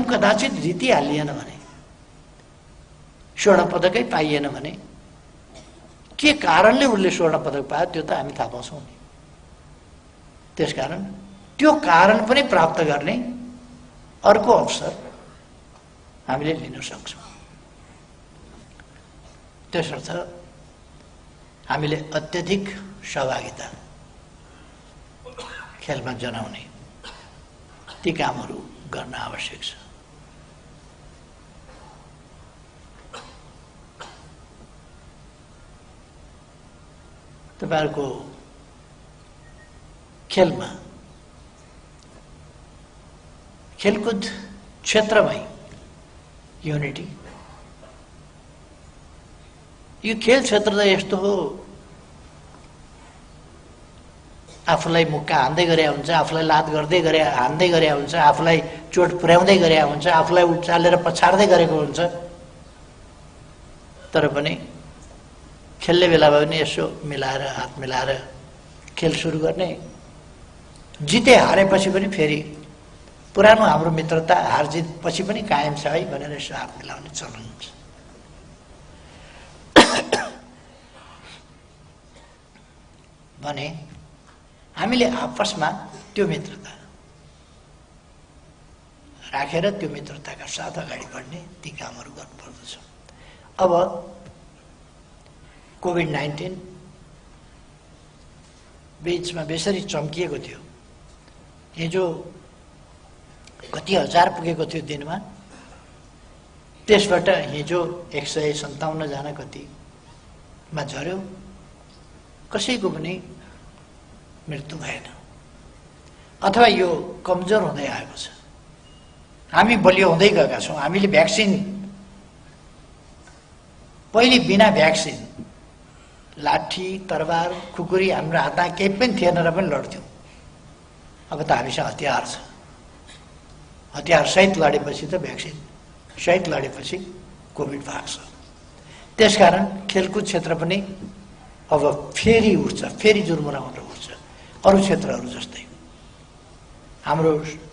कदाचित जितिहालिएन भने, स्वर्ण पदकै पाइएन भने के कारणले उसले स्वर्ण पदक पायो त्यो त हामी थाहा पाउँछौँ नि। त्यसकारण त्यो कारण पनि प्राप्त गर्ने अर्को अवसर हामीले लिन सक्छौँ। त्यसर्थ हामीले अत्यधिक सहभागिता खेलमा जनाउने ती कामहरू गर्न आवश्यक छ। तपाईहरुको खेलमा, खेलकुद क्षेत्रमै युनिटी, यो खेल क्षेत्र त यस्तो हो, आफूलाई मुक्का हान्दै गरे हुन्छ, आफूलाई लात गर्दै गरे हान्दै गरे हुन्छ, आफूलाई चोट पुर्याउँदै गरे हुन्छ, आफूलाई उचालेर पछाड्दै गरेको हुन्छ। तर पनि खेल्ने बेला भए पनि यसो मिलाएर, हात मिलाएर खेल सुरु गर्ने। जिते हारेपछि पनि फेरि पुरानो हाम्रो मित्रता हार जित पछि पनि कायम छ है भनेर यसो हात मिलाउने चलन हुन्छ। भने हामीले आपसमा त्यो मित्रता राखेर त्यो मित्रताका साथ अगाडि बढ्ने ती कामहरू गर्नुपर्दछ। अब कोभिड-19 बीचमा बेसरी चम्किएको थियो। हिजो कति हजार पुगेको थियो दिनमा, त्यसबाट हिजो 157 जना कतिमा झर्यो। कसैको पनि मृत्यु भएन अथवा यो कमजोर हुँदै आएको छ। हामी बलियो हुँदै गएका छौँ। हामीले भ्याक्सिन, पहिले बिना भ्याक्सिन लाठी, तरबार, खुकुरी हाम्रो हातमा केही पनि थिएन र पनि लड्थ्यौँ। अब त हामीसँग हतियार छ। हतियार सहित लडेपछि त भ्याक्सिन सहित लडेपछि कोभिड भाग्छ। त्यसकारण खेलकुद क्षेत्र पनि अब फेरि उठ्छ, फेरि जुर्मुराबाट उठ्छ। अरू क्षेत्रहरू जस्तै हाम्रो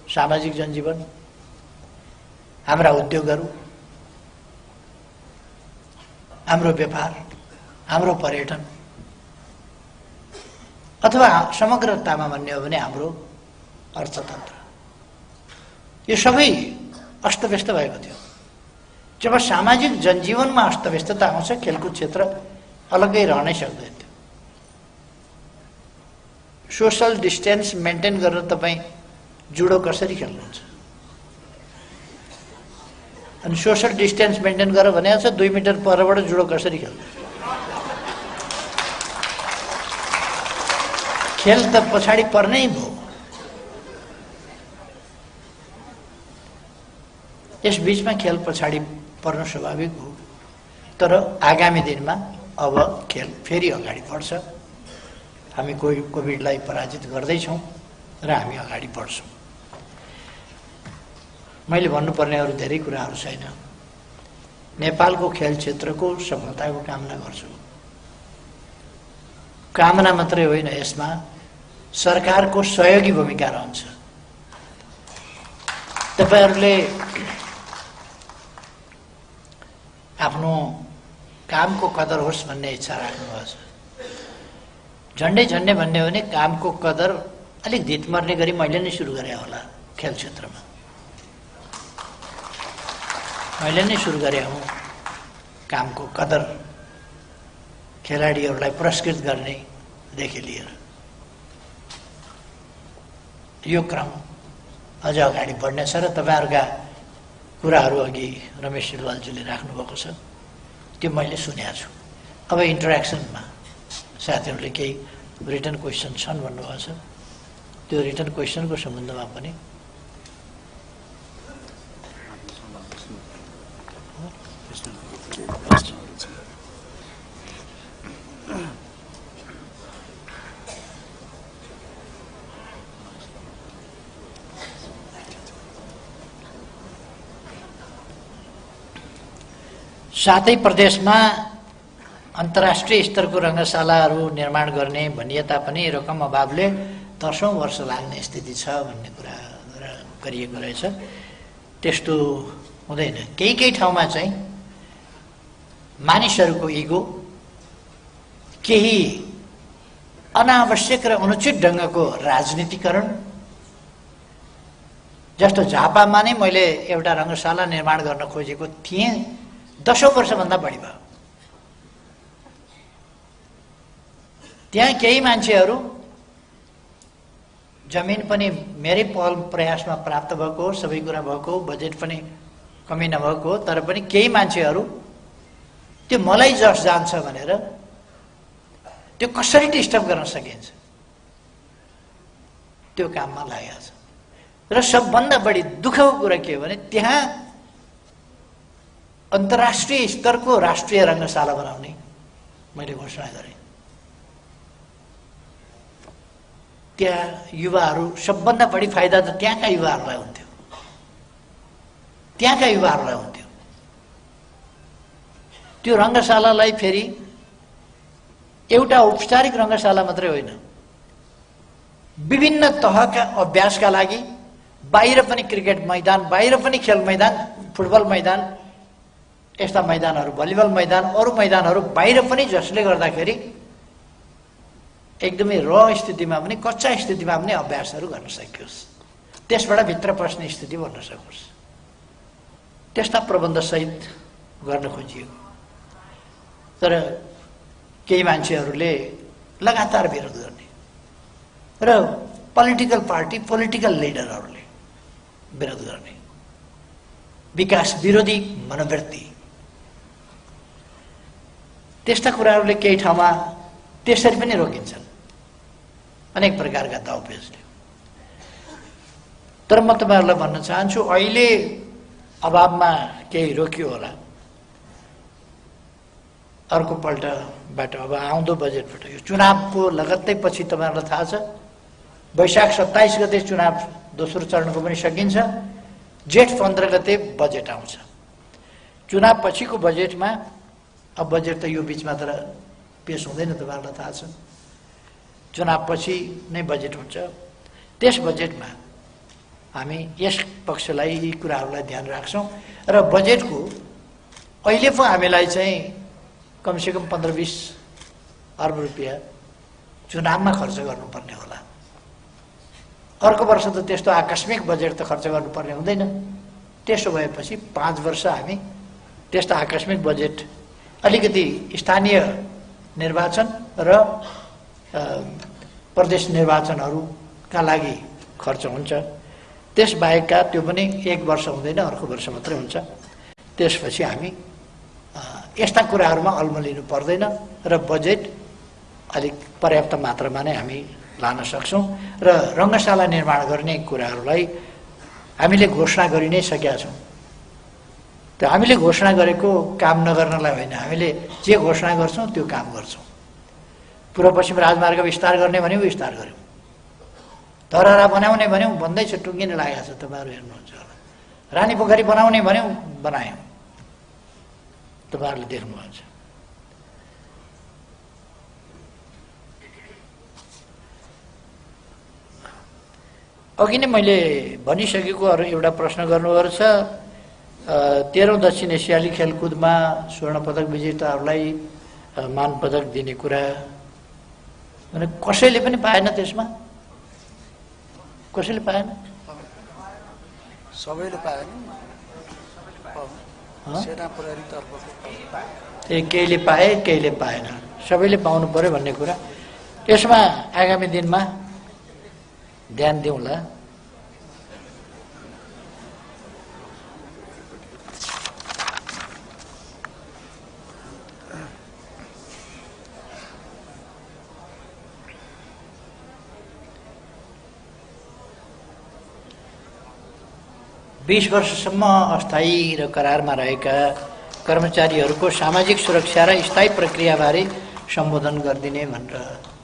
सामाजिक जनजीवन, हाम्रा उद्योगहरू, हाम्रो व्यापार, हाम्रो पर्यटन, अथवा समग्रतामा भन्ने हो भने हाम्रो अर्थतन्त्र, यो सबै अस्तव्यस्त भएको थियो। जब सामाजिक जनजीवनमा अस्तव्यस्तता आउँछ, खेलकुद क्षेत्र अलग्गै रहनै सक्दैन थियो। सोशल डिस्टेन्स मेन्टेन गरेर तपाईँ जुडो कसरी खेल्नुहुन्छ? अनि सोशल डिस्टेन्स मेन्टेन गरेर भनेको छ 2 मिटर परबाट जुडो कसरी खेल्नु? खेल त पछाडि पर्नै भयो। यस बीचमा खेल पछाडि पर्न स्वाभाविक हो। तर आगामी दिनमा अब खेल फेरि अगाडि बढ्छ। हामी कोभिडलाई पराजित गर्दैछौँ र हामी अगाडि बढ्छौँ। मैले भन्नुपर्ने अरू धेरै कुराहरू छैन। नेपालको खेल क्षेत्रको सफलताको कामना गर्छु। कामना मात्रै होइन, यसमा सरकारको सहयोगी भूमिका रहन्छ। तपाईहरुले आफ्नो कामको कदर होस् भन्ने इच्छा राख्नुभएको छ। झन्डै झन्डै भन्ने हो भने कामको कदर अलिक धित मर्ने गरी मैले नै सुरु गरे होला। खेल क्षेत्रमा मैले नै सुरु गरे हुँ। कामको कदर, खेलाडीहरूलाई पुरस्कृत गर्नेदेखि लिएर यो क्रम अझ अगाडि बढ्नेछ र तपाईँहरूका कुराहरू अघि रमेश सिलवालज्यूले राख्नुभएको छ, त्यो मैले सुनेको छु। अब इन्टरेक्सनमा साथीहरूले केही रिटन क्वेसन छन् भन्नुभएको छ, त्यो रिटन क्वेसनको सम्बन्धमा पनि साथै प्रदेशमा अन्तर्राष्ट्रिय स्तरको रङ्गशालाहरू निर्माण गर्ने भनिए तापनि रकम अभावले 10औं वर्ष लाग्ने स्थिति छ भन्ने कुरा गरिएको रहेछ। त्यस्तो हुँदैन। केही ठाउँमा चाहिँ मानिसहरूको इगो, केही अनावश्यक र अनुचित ढङ्गको राजनीतिकरण, जस्तो झापामा नै मैले एउटा रङ्गशाला निर्माण गर्न खोजेको थिएँ, 10औं वर्षभन्दा बढी भयो। त्यहाँ केही मान्छेहरू, जमिन पनि मेरै पहल प्रयासमा प्राप्त भएको हो, सबै कुरा भएको हो, बजेट पनि कमी नभएको हो, तर पनि केही मान्छेहरू त्यो मलाई जस जान्छ भनेर त्यो कसरी डिस्टर्ब गर्न सकिन्छ त्यो काममा लागेको छ। र सबभन्दा बढी दुःखको कुरा के हो भने त्यहाँ अन्तर्राष्ट्रिय स्तरको राष्ट्रिय रङ्गशाला बनाउने मैले घोषणा गरेँ। त्यहाँ युवाहरू, सबभन्दा बढी फाइदा त त्यहाँका युवाहरूलाई हुन्थ्यो, त्यहाँका युवाहरूलाई हुन्थ्यो। त्यो रङ्गशालालाई फेरि एउटा औपचारिक रङ्गशाला मात्रै होइन, विभिन्न तहका अभ्यासका लागि बाहिर पनि क्रिकेट मैदान, बाहिर पनि खेल मैदान, फुटबल मैदान, यस्ता मैदानहरू, भलिबल मैदान, अरू मैदानहरू बाहिर पनि, जसले गर्दाखेरि एकदमै र स्थितिमा पनि, कच्चा स्थितिमा पनि अभ्यासहरू गर्न सकियोस्, त्यसबाट भित्र पस्ने स्थिति बन्न सकोस्, त्यस्ता प्रबन्धसहित गर्न खोजिएको। तर केही मान्छेहरूले लगातार विरोध गर्ने र पोलिटिकल पार्टी, पोलिटिकल लिडरहरूले विरोध गर्ने, विकास विरोधी मनोवृत्ति, त्यस्ता कुराहरूले केही ठाउँमा त्यसरी पनि रोकिन्छन् अनेक प्रकारका दाउपेचले। तर म तपाईँहरूलाई भन्न चाहन्छु, अहिले अभावमा केही रोकियो होला, अर्को पल्टबाट अब आउँदो बजेटबाट, यो चुनावको लगत्तै पछि तपाईँहरूलाई थाहा छ वैशाख 27 गते चुनाव दोस्रो चरणको पनि सकिन्छ, जेठ 15 गते बजेट आउँछ। चुनाव पछिको बजेटमा, अब बजेट त यो बिचमा त पेश हुँदैन, तपाईँहरूलाई थाहा छ, चुनाव पछि नै बजेट हुन्छ। त्यस बजेटमा हामी यस पक्षलाई, यी कुराहरूलाई ध्यान राख्छौँ र बजेटको अहिले पो हामीलाई चाहिँ कमसेकम 15-20 अर्ब रुपियाँ चुनावमा खर्च गर्नुपर्ने होला। अर्को वर्ष त त्यस्तो आकस्मिक बजेट त खर्च गर्नुपर्ने हुँदैन। त्यसो भएपछि 5 वर्ष हामी त्यस्तो आकस्मिक बजेट, अलिकति स्थानीय निर्वाचन र प्रदेश निर्वाचनहरूका लागि खर्च हुन्छ, त्यसबाहेकका त्यो पनि 1 वर्ष हुँदैन, अर्को वर्ष मात्रै हुन्छ। त्यसपछि हामी यस्ता कुराहरूमा अल्मलिनु पर्दैन र बजेट अलिक पर्याप्त मात्रामा नै हामी लान सक्छौँ। र रङ्गशाला निर्माण गर्ने कुराहरूलाई हामीले घोषणा गरि नै सकेका छौँ। त्यो हामीले घोषणा गरेको काम नगर्नलाई होइन, हामीले जे घोषणा गर्छौँ त्यो काम गर्छौँ। पूर्व पश्चिम राजमार्ग विस्तार गर्ने भन्यौँ, विस्तार गऱ्यौँ। धरहरा बनाउने भन्यौँ, भन्दैछ, टुङ्गिन लागेको छ, तपाईँहरू हेर्नुहुन्छ होला। रानी पोखरी बनाउने भन्यौँ, बनायौँ, तपाईँहरूले देख्नुहुन्छ। अघि नै मैले भनिसकेको अरू एउटा प्रश्न गर्नुभएको छ। 13औं दक्षिण एसियाली खेलकुदमा स्वर्ण पदक विजेताहरूलाई मान पदक दिने कुरा भने कसैले पनि पाएन, त्यसमा कसैले पाएन, सबैले पाएन। सेना प्रहरी तर्फको केहीले पाए केहीले पाएन, सबैले पाउनु पर्यो भन्ने कुरा। यसमा आगामी दिनमा ध्यान दिउँला। बीस वर्षसम्म अस्थायी र करारमा रहेका कर्मचारीहरूको सामाजिक सुरक्षा र स्थायी प्रक्रियाबारे सम्बोधन गरिदिने भनेर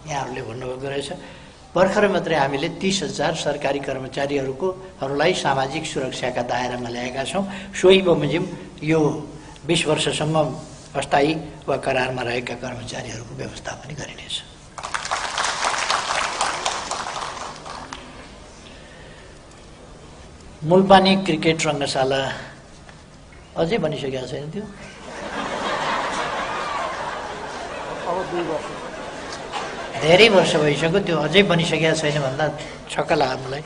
यहाँहरूले भन्नुभएको रहेछ। भर्खरै मात्रै हामीले 30,000 सरकारी कर्मचारीहरूलाई सामाजिक सुरक्षाका दायरामा ल्याएका छौँ। सोही बमोजिम यो 20 वर्षसम्म अस्थायी वा करारमा रहेका कर्मचारीहरूको व्यवस्था पनि गरिनेछ। मूलपानी क्रिकेट रङ्गशाला अझै बनिसकेको छैन, त्यो अब 2 वर्ष धेरै वर्ष भइसक्यो, त्यो अझै बनिसकेको छैन भन्दा छक्क लाग्यो मलाई।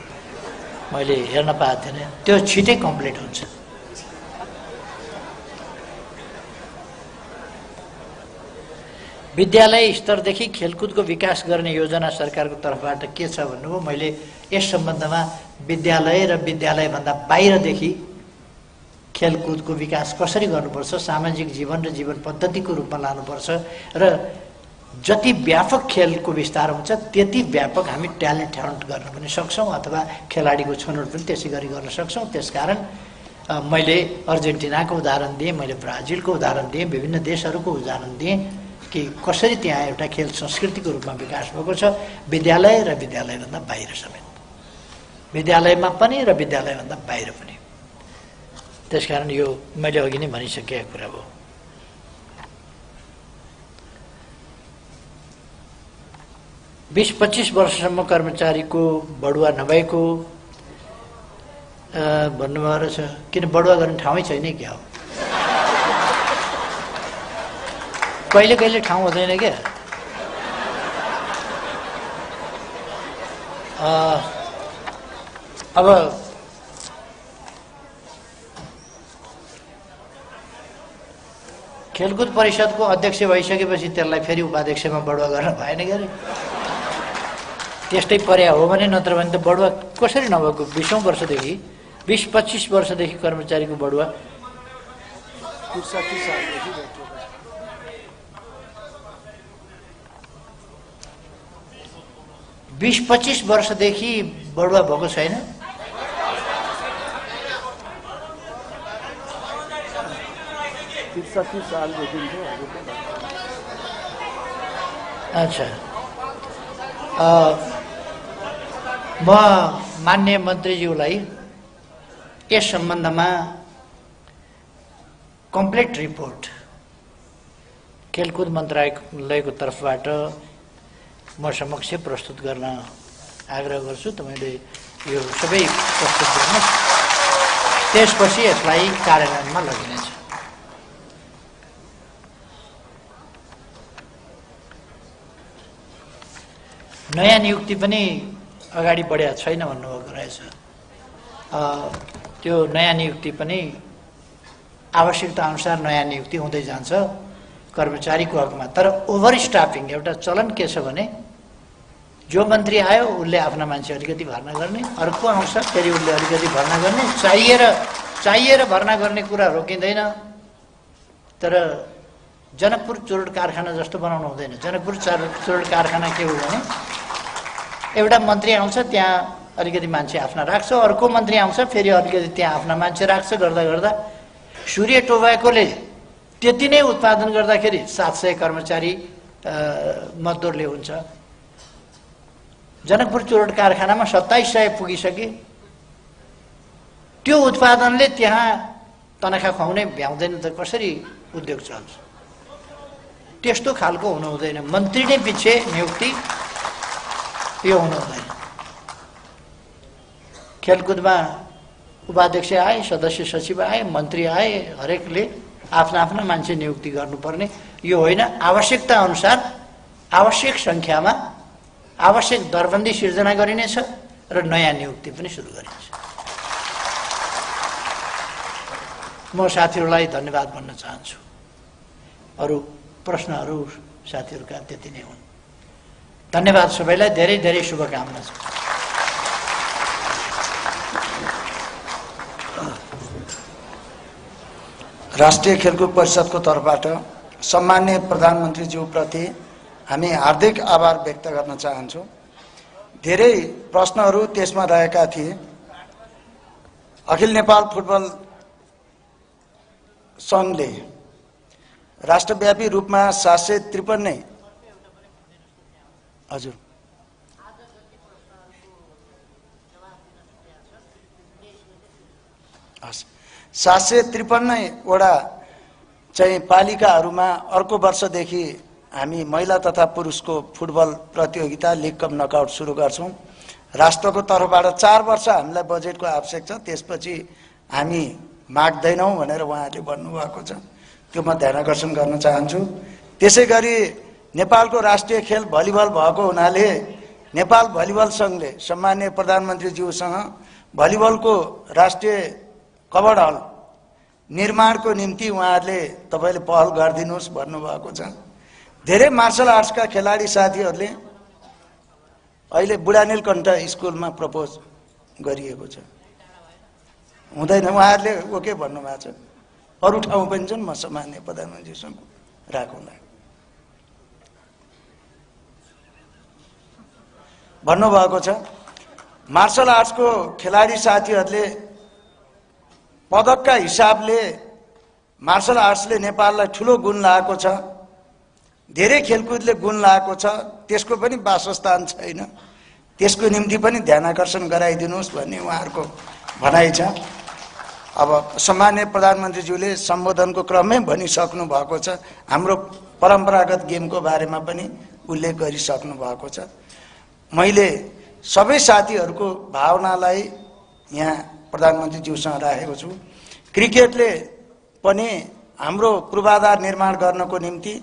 मैले हेर्न पाएको थिएन, त्यो छिटै कम्प्लिट हुन्छ। विद्यालय स्तरदेखि खेलकुदको विकास गर्ने योजना सरकारको तर्फबाट के छ भन्नुभयो। मैले यस सम्बन्धमा विद्यालय र विद्यालयभन्दा बाहिरदेखि खेलकुदको विकास कसरी गर्नुपर्छ, सामाजिक जीवन र जीवन पद्धतिको रूपमा लानुपर्छ र जति व्यापक खेलको विस्तार हुन्छ त्यति व्यापक हामी ट्यालेन्ट हन्ट गर्न पनि सक्छौँ अथवा खेलाडीको छनौट पनि त्यसै गरी गर्न सक्छौँ। त्यसकारण मैले अर्जेन्टिनाको उदाहरण दिएँ, मैले ब्राजिलको उदाहरण दिएँ, विभिन्न देशहरूको उदाहरण दिएँ कि कसरी त्यहाँ एउटा खेल संस्कृतिको रूपमा विकास भएको छ, विद्यालय र विद्यालयभन्दा बाहिर समेत, विद्यालयमा पनि र विद्यालयभन्दा बाहिर पनि। त्यसकारण यो मैले अघि नै भनिसकेको कुरा हो। बीस 25 वर्षसम्म कर्मचारीको बढुवा नभएको भन्नुभयो रहेछ। किन बढुवा गर्ने ठाउँै छैन क्या हो? कहिले कहिले ठाउँ हुँदैन क्या। अब खेलकुद परिषदको अध्यक्ष भइसकेपछि त्यसलाई फेरि उपाध्यक्षमा बढुवा गर्न भएन क्या। त्यस्तै पर्या हो भने, नत्र भने त बढुवा कसरी नभएको? 20औं वर्षदेखि 20-25 वर्षदेखि कर्मचारीको बढुवा 20-25 वर्षदेखि बढुवा भएको छैन। अच्छा, म माननीय मन्त्रीज्यूलाई यस सम्बन्धमा कम्प्लिट रिपोर्ट खेलकुद मन्त्रालयको तर्फबाट म समक्ष प्रस्तुत गर्न आग्रह गर्छु। तपाईँले यो सबै प्रस्तुत गर्नुहोस्, त्यसपछि यसलाई कार्यान्वयनमा लगिनेछ। नयाँ नियुक्ति पनि अगाडि बढेको छैन भन्नुभएको रहेछ। त्यो नयाँ नियुक्ति पनि आवश्यकता अनुसार नयाँ नियुक्ति हुँदै जान्छ कर्मचारीको हकमा। तर ओभर स्टाफिङ एउटा चलन के छ भने, जो मन्त्री आयो उसले आफ्ना मान्छे अलिकति भर्ना गर्ने, अर्को आउँछ फेरि उसले अलिकति भर्ना गर्ने, चाहिएर भर्ना गर्ने कुरा रोकिँदैन। तर जनकपुर चुरोट कारखाना जस्तो बनाउनु हुँदैन। जनकपुर चुरोट कारखाना के हो भने, एउटा मन्त्री आउँछ त्यहाँ अलिकति मान्छे आफ्ना राख्छ, अर्को मन्त्री आउँछ फेरि अलिकति त्यहाँ आफ्ना मान्छे राख्छ, गर्दा गर्दा सूर्य टोबाकोले त्यति नै उत्पादन गर्दाखेरि 700 कर्मचारी मजदुरले हुन्छ। जनकपुर चुरोट कारखानामा 2700 पुगिसके। त्यो उत्पादनले त्यहाँ तनखा खुवाउने भ्याउँदैन त कसरी उद्योग चल्छ? त्यस्तो खालको हुनु हुँदैन। मन्त्री नै पछि नियुक्ति यो हुनु हुँदैन। खेलकुदमा उपाध्यक्ष आए, सदस्य सचिव आए, मन्त्री आए, हरेकले आफ्ना आफ्ना मान्छे नियुक्ति गर्नुपर्ने यो होइन। आवश्यकता अनुसार आवश्यक सङ्ख्यामा आवश्यक दरबन्दी सिर्जना गरिनेछ र नयाँ नियुक्ति पनि सुरु गरिनेछ। म साथीहरूलाई धन्यवाद भन्न चाहन्छु। अरू प्रश्नहरू साथीहरूका त्यति नै हुन्। धन्यवाद सबैलाई, धेरै धेरै शुभकामना छ। राष्ट्रिय खेलकुद परिषदको तर्फबाट सम्माननीय प्रधानमन्त्रीज्यूप्रति हामी हार्दिक आभार व्यक्त गर्न चाहन्छौँ। धेरै प्रश्नहरू त्यसमा रहेका थिए। अखिल नेपाल फुटबल सङ्घले राष्ट्रव्यापी रूपमा 753 हजुर 753 वटा चाहिँ पालिकाहरूमा अर्को वर्षदेखि हामी महिला तथा पुरुषको फुटबल प्रतियोगिता लिग कप नकआउट सुरु गर्छौं। राष्ट्रको तर्फबाट 4 वर्ष हामीलाई बजेटको आवश्यक छ, त्यसपछि हामी माग्दैनौं भनेर उहाँहरूले भन्नुभएको छ। त्यो म ध्यानकर्षण गर्न चाहन्छु। त्यसैगरी नेपालको राष्ट्रिय खेल भलिबल भएको हुनाले नेपाल भलिबल संघले सम्माननीय प्रधानमन्त्रीज्यूसँग भलिबलको राष्ट्रिय कबड हल निर्माणको निम्ति उहाँहरूले तपाईले पहल गरिदिनुहोस् भन्नुभएको छ। धेरै मार्शल आर्ट्सका खेलाडी साथीहरूले अहिले बुढानीलकण्ठ स्कुलमा प्रपोज गरिएको छ, हुँदैन, उहाँहरूले ओके भन्नुभएको छ। अरू ठाउँ पनि छन्, म सम्माननीय प्रधानमन्त्रीसँग राखौँला भन्नुभएको छ। मार्शल आर्ट्सको खेलाडी साथीहरूले पदकका हिसाबले मार्शल आर्ट्सले नेपाललाई ठुलो गुण लागेको छ, धेरै खेलकुदले गुण लागेको छ, त्यसको पनि वासस्थान छैन, त्यसको निम्ति पनि ध्यानकर्षण गराइदिनुहोस् भन्ने उहाँहरूको भनाइ छ। अब सम्माननीय प्रधानमन्त्रीज्यूले सम्बोधनको क्रममै भनिसक्नु भएको छ। हाम्रो परम्परागत गेमको बारेमा पनि उल्लेख गरिसक्नु भएको छ। मैले सबै साथीहरूको भावनालाई यहाँ प्रधानमन्त्रीज्यूसँग राखेको छु। क्रिकेटले पनि हाम्रो पूर्वाधार निर्माण गर्नको निम्ति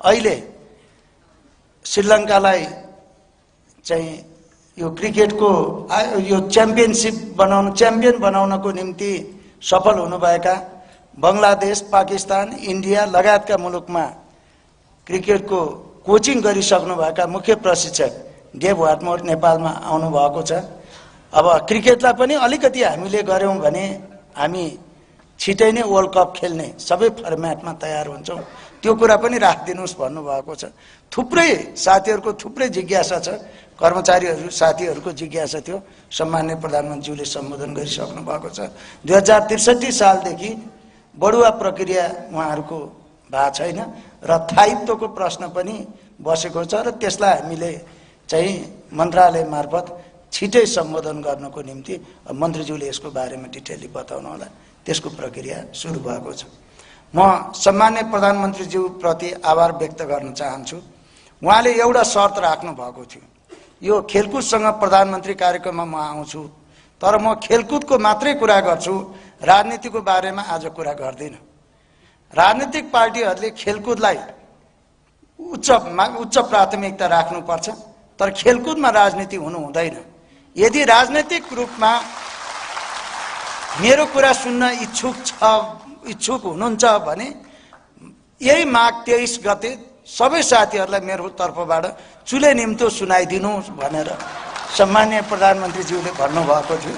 अहिले श्रीलङ्कालाई चाहिँ यो क्रिकेटको यो च्याम्पियन बनाउनको निम्ति सफल हुनुभएका बङ्गलादेश, पाकिस्तान, इन्डिया लगायतका मुलुकमा क्रिकेटको कोचिङ गरिसक्नुभएका मुख्य प्रशिक्षक डेभ वाटमोर नेपालमा आउनु भएको छ। अब क्रिकेटलाई पनि अलिकति हामीले गर्यौं भने हामी छिटै नै वर्ल्ड कप खेल्ने सबै फर्मेटमा तयार हुन्छौं, त्यो कुरा पनि राखिदिनुहोस् भन्नुभएको छ। थुप्रै साथीहरूको थुप्रै जिज्ञासा छ, कर्मचारीहरू साथीहरूको जिज्ञासा थियो, सम्माननीय प्रधानमन्त्रीले सम्बोधन गरिसक्नु भएको छ। 2063 सालदेखि बढुवा प्रक्रिया उहाँहरूको भएको छैन र स्थायित्वको प्रश्न पनि बसेको छ र त्यसलाई हामीले चाहिँ मन्त्रालय मार्फत छिटै सम्बोधन गर्नको निम्ति मन्त्रीज्यूले यसको बारेमा डिटेलली बताउनु होला, त्यसको प्रक्रिया सुरु भएको छ। म सम्माननीय प्रधानमन्त्रीज्यू प्रति आभार व्यक्त गर्न चाहन्छु। उहाँले एउटा शर्त राख्नु भएको थियो, यो खेलकुदसँग प्रधानमन्त्री कार्यक्रममा म आउँछु, तर म खेलकुदको मात्रै कुरा गर्छु, राजनीतिको बारेमा आज कुरा गर्दिन। राजनीतिक पार्टीहरूले खेलकुदलाई उच्च प्राथमिकता राख्नुपर्छ, तर खेलकुदमा राजनीति हुनु हुँदैन। यदि राजनीतिक रूपमा मेरो कुरा सुन्न इच्छुक हुनुहुन्छ भने यही माघ 23 गते सबै साथीहरूलाई मेरो तर्फबाट चुले निम्तो सुनाइदिनु भनेर सम्माननीय प्रधानमन्त्रीज्यूले भन्नुभएको थियो।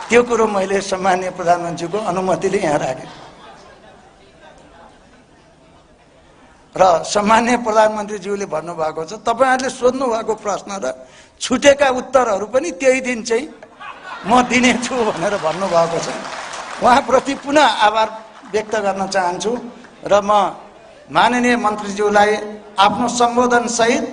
त्यो कुरो मैले सम्माननीय प्रधानमन्त्रीको अनुमतिले यहाँ राखेँ र सम्माननीय प्रधानमन्त्रीज्यूले भन्नुभएको छ तपाईहरुले सोध्नु भएको प्रश्न र छुटेका उत्तरहरू पनि त्यही दिन चाहिँ म दिनेछु भनेर भन्नुभएको छ। उहाँप्रति पुनः आभार व्यक्त गर्न चाहन्छु र म माननीय मन्त्रीज्यूलाई आफ्नो सम्बोधन सहित